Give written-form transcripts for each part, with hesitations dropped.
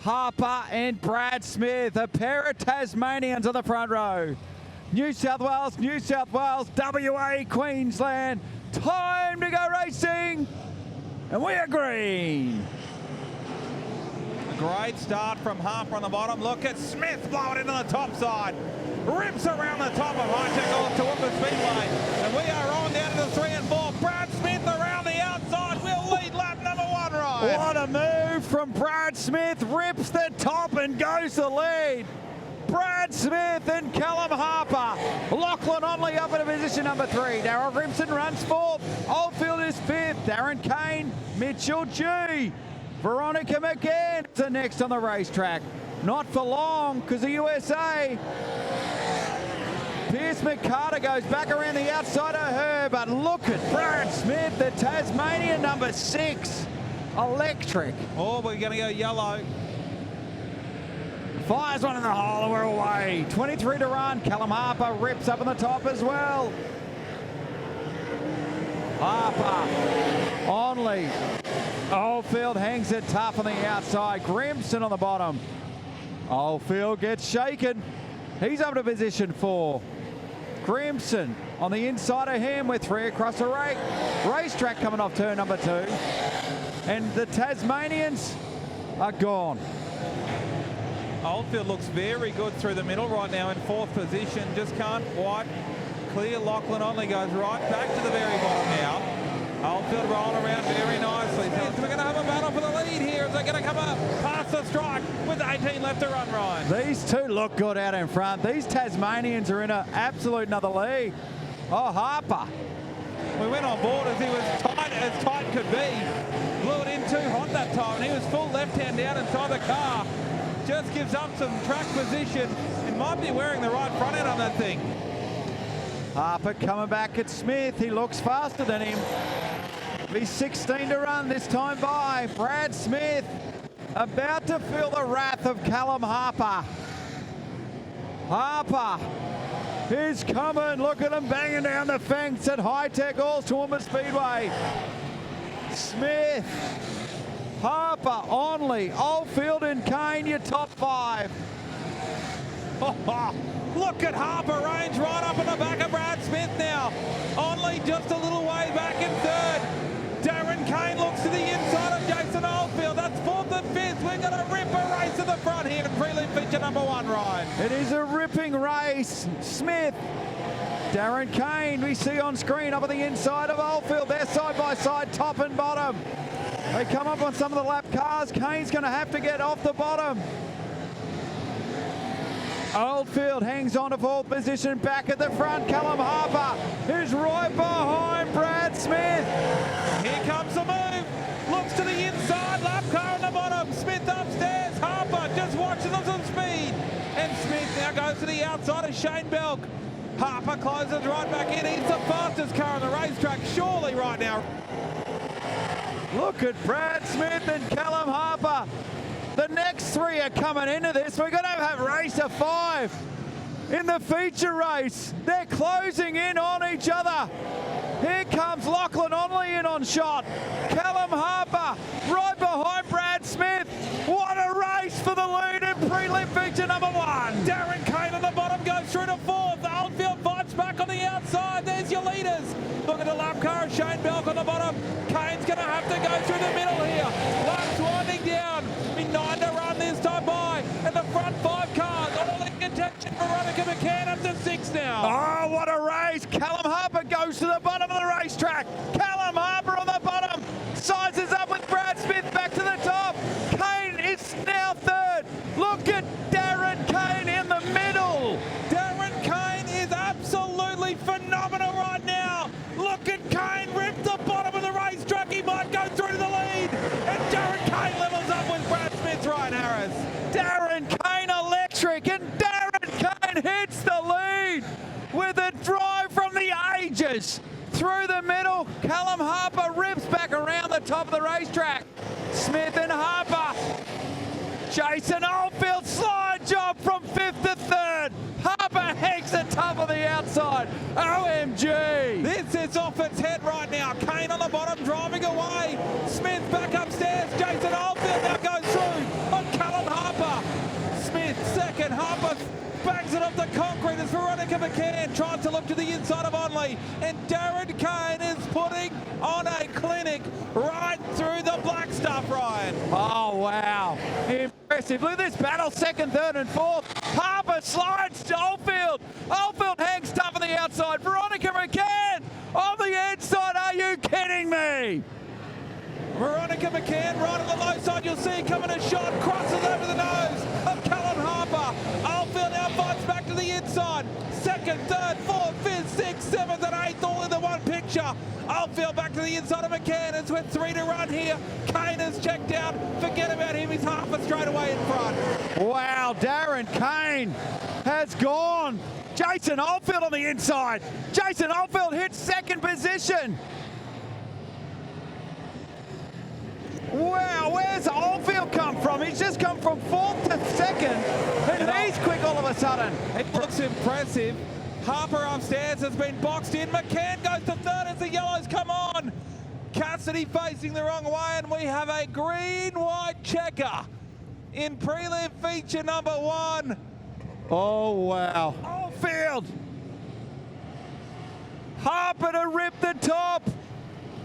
Harper and Brad Smith, a pair of Tasmanians on the front row. New South Wales, WA, Queensland. Time to go racing, and we are green. Great start from Harper on the bottom. Look at Smith blowing into the top side. Rips around the top of Hi-Tec off Toowoomba Speedway. And we are on down to the 3 and 4. Brad Smith around the outside will lead lap number 1, right? What a move from Brad Smith. Rips the top and goes the lead. Brad Smith and Callum Harper. Lachlan Onley up into position number 3. Darren Grimson runs 4th. Oldfield is 5th. Darren Kane, Mitchell G. Veronica McGann are next on the racetrack. Not for long because the USA. Pierce McCarter goes back around the outside of her, but look at Brad Smith, the Tasmanian number 6. Electric. Oh, we're going to go yellow. Fires one in the hole and we're away. 23 to run. Callum Harper rips up on the top as well. Harper, Onley. Oldfield hangs it tough on the outside. Grimson on the bottom. Oldfield gets shaken. He's up to position 4. Grimson on the inside of him with 3 across the racetrack coming off turn number 2. And the Tasmanians are gone. Oldfield looks very good through the middle right now in 4th position. Just can't quite clear. Lachlan Onley goes right back to the very bottom now. Oldfield rolling around very nicely. We're going to have a battle for the lead here as they're going to come up past the strike with 18 left to run, Ryan. These two look good out in front. These Tasmanians are in an absolute another league. Oh, Harper. We went on board as he was tight as tight could be. Blew it in too hot that time, and he was full left hand down inside the car. Just gives up some track position and might be wearing the right front end on that thing. Harper coming back at Smith. He looks faster than him. He's 16 to run this time by. Brad Smith about to feel the wrath of Callum Harper. Harper is coming. Look at him banging down the fence at Hi-Tec Toowoomba Speedway. Smith, Harper, Onley, Oldfield and Kane, your top 5. Look at Harper range right up in the back of Brad Smith now. Only just a little way back in 3rd. Darren Kane looks to the inside of Jason Oldfield. That's 4th and 5th. We're going to rip a race to the front here in prelim feature number 1, Ryan. It is a ripping race. Smith, Darren Kane, we see on screen up on the inside of Oldfield. They're side by side, top and bottom. They come up on some of the lap cars. Kane's going to have to get off the bottom. Oldfield hangs on to 4th position back at the front. Callum Harper is right behind Brad Smith. Here comes the move. Looks to the inside. Lap car on the bottom. Smith upstairs. Harper just watches them some speed. And Smith now goes to the outside of Shane Belk. Harper closes right back in. He's the fastest car on the racetrack, surely right now. Look at Brad Smith and Callum Harper. The next 3 are coming into this. We're going to have race of 5 in the feature race. They're closing in on each other. Here comes Lachlan Onley in on shot. Callum Harper right behind Brad Smith. What a race for the lead in prelim feature number 1. Darren Kane on the bottom goes through to 4th. The Oldfield fights back on the outside. There's your leaders. Look at the lap car of Shane Belk on the bottom. Kane's going to have to go through the middle here. Laps winding down. 9 to run this time by. And the front 5 cars all in contention. Veronica McGann up to 6 now. Oh, what a race. Callum Harper goes to the bottom of the racetrack. Callum Harper on the bottom. Sizes up with Brad Smith back to the top. Kane is now 3rd. Look at Darren Kane in the middle. Darren Kane is absolutely phenomenal right now. Look at Kane rip the bottom of the racetrack. He might go through to the lead. And Darren Kane levels up with Brad Smith, Ryan Harris. Darren Kane electric, and Darren Kane hits the lead with a drive from the ages. Through the middle, Callum Harper rips back around the top of the racetrack. Smith and Harper. Jason Oldfield slide job from 5th to 3rd. Harper hangs the top of the outside. OMG. This is off its head right now. Kane on the bottom driving away. Smith back upstairs. Jason Oldfield now goes through on Callum Harper. Harper bangs it off the concrete as Veronica McCann tries to look to the inside of Onley. And Darren Kane is putting on a clinic right through the black stuff, Ryan. Oh, wow. Impressive. Look at this battle, second, third and fourth. Harper slides to Oldfield. Oldfield hangs tough on the outside. Veronica McCann on the inside. Are you kidding me? Veronica McCann right on the low side. You'll see coming a shot. Crosses over the nose of Callum Harper. Oldfield now fights back to the inside. Second, third, fourth, fifth, sixth, seventh and eighth all in the one picture. Oldfield back to the inside of McCann. It's with 3 to run here. Kane has checked out. Forget about him. He's Harper straight away in front. Wow, Darren Kane has gone. Jason Oldfield on the inside. Jason Oldfield hits second position. Wow, where's Oldfield come from? He's just come from fourth to second, and he's quick all of a sudden. It looks impressive. Harper upstairs has been boxed in. McCann goes to third as the yellows come on. Cassidy facing the wrong way, and we have a green-white checker in prelim feature number 1. Oh, wow. Oldfield. Harper to rip the top.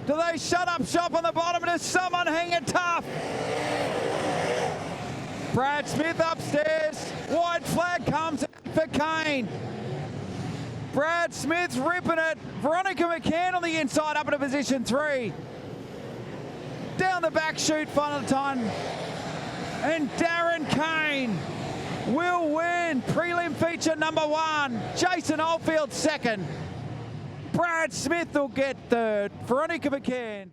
Do they shut up shop on the bottom and is someone hanging tough? Brad Smith upstairs. White flag comes for Kane. Brad Smith's ripping it. Veronica McCann on the inside up into position 3. Down the back chute final time. And Darren Kane will win prelim feature number 1. Jason Oldfield second. Brad Smith will get third. Veronica McCann.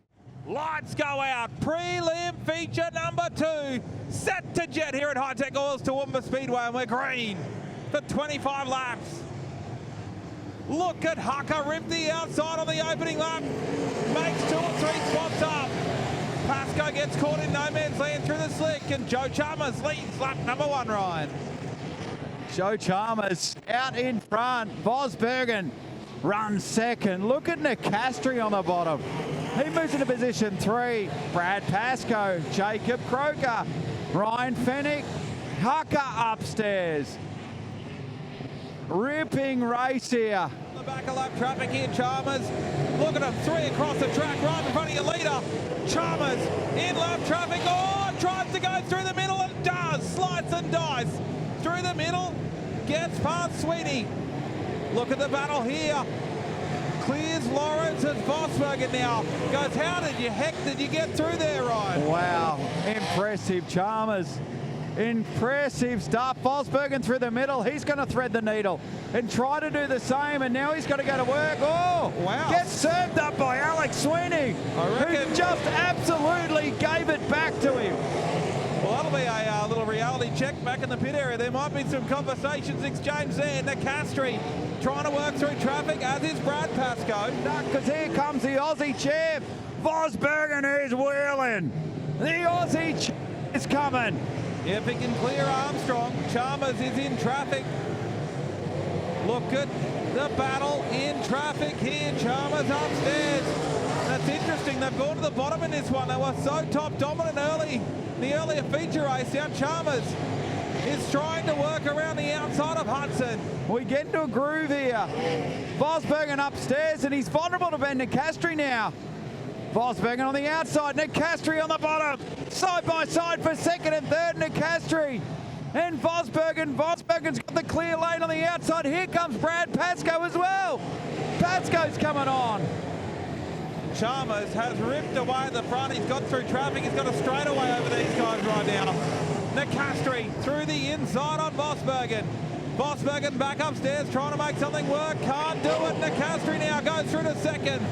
Lights go out. Prelim feature number 2. Set to jet here at Hi-Tec Oils Toowoomba Speedway, and we're green for 25 laps. Look at Hucker rip the outside on the opening lap. Makes 2 or 3 spots up. Pascoe gets caught in no man's land through the slick, and Joe Chalmers leads lap number 1, Ryan. Joe Chalmers out in front. Vosbergen runs second. Look at Nicastri on the bottom. He moves into position 3. Brad Pascoe, Jacob Croker, Ryan Fennick, Hucker upstairs. Ripping race here. The back of lap traffic here, Chalmers. Look at him, 3 across the track, right in front of your leader. Chalmers in lap traffic. Oh, tries to go through the middle and does. Slides and dies. Through the middle, gets past Sweeney. Look at the battle here. Clears Lawrence and Vosbergen now. Goes, how did you heck did you get through there, Ryan? Wow, impressive Chalmers. Impressive stuff. Vosbergen through the middle. He's going to thread the needle and try to do the same, and now he's got to go to work. Oh, wow. Gets served up by Alex Sweeney, who just absolutely gave it back to him. Well, that'll be a little reality check back in the pit area. There might be some conversations exchanged there. Nicastri trying to work through traffic, as is Brad Pascoe. Because here comes the Aussie champ. Vosbergen is wheeling. The Aussie champ is coming. If he can clear Armstrong, Chalmers is in traffic. Look at the battle in traffic here. Chalmers upstairs. That's interesting. They've gone to the bottom in this one. They were so top dominant early. The earlier feature race. Now Chalmers is trying to work around the outside of Hudson. We get into a groove here. Vosbergen upstairs, and he's vulnerable to Ben Nicastri now. Vosbergen on the outside, Nicastri on the bottom. Side by side for second and third, Nicastri. And Vosbergen. Vosbergen's got the clear lane on the outside. Here comes Brad Pascoe as well. Pascoe's coming on. Chalmers has ripped away at the front. He's got through traffic. He's got a straightaway over these guys right now. Nicastri through the inside on Vosbergen. Vosbergen back upstairs trying to make something work. Can't do it. Nicastri now goes through to second.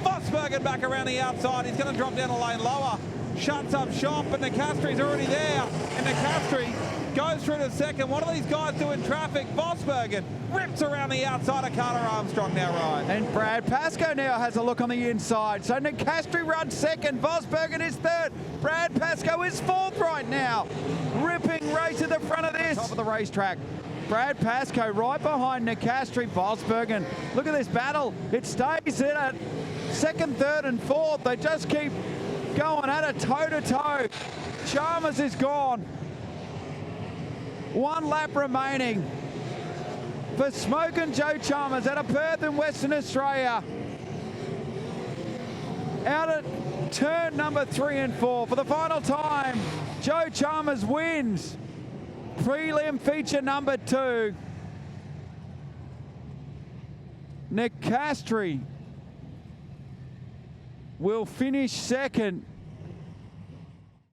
Vosbergen back around the outside. He's going to drop down a lane lower. Shuts up shop, but Nicastri's already there. And Nicastri goes through to second. What do these guys do in traffic? Vosbergen rips around the outside of Carter Armstrong now, Ryan. And Brad Pascoe now has a look on the inside. So Nicastri runs second. Vosbergen is third. Brad Pascoe is fourth right now. Ripping race at the front of this. Top of the racetrack. Brad Pascoe right behind Nicastri. Vosbergen. Look at this battle. It stays in it. Second, third and fourth. They just keep going at it toe to toe. Chalmers is gone. 1 lap remaining for Smokin' Joe Chalmers out of Perth in Western Australia. Out at turn number 3 and 4 for the final time. Joe Chalmers wins prelim feature number 2. Nick Castry will finish second.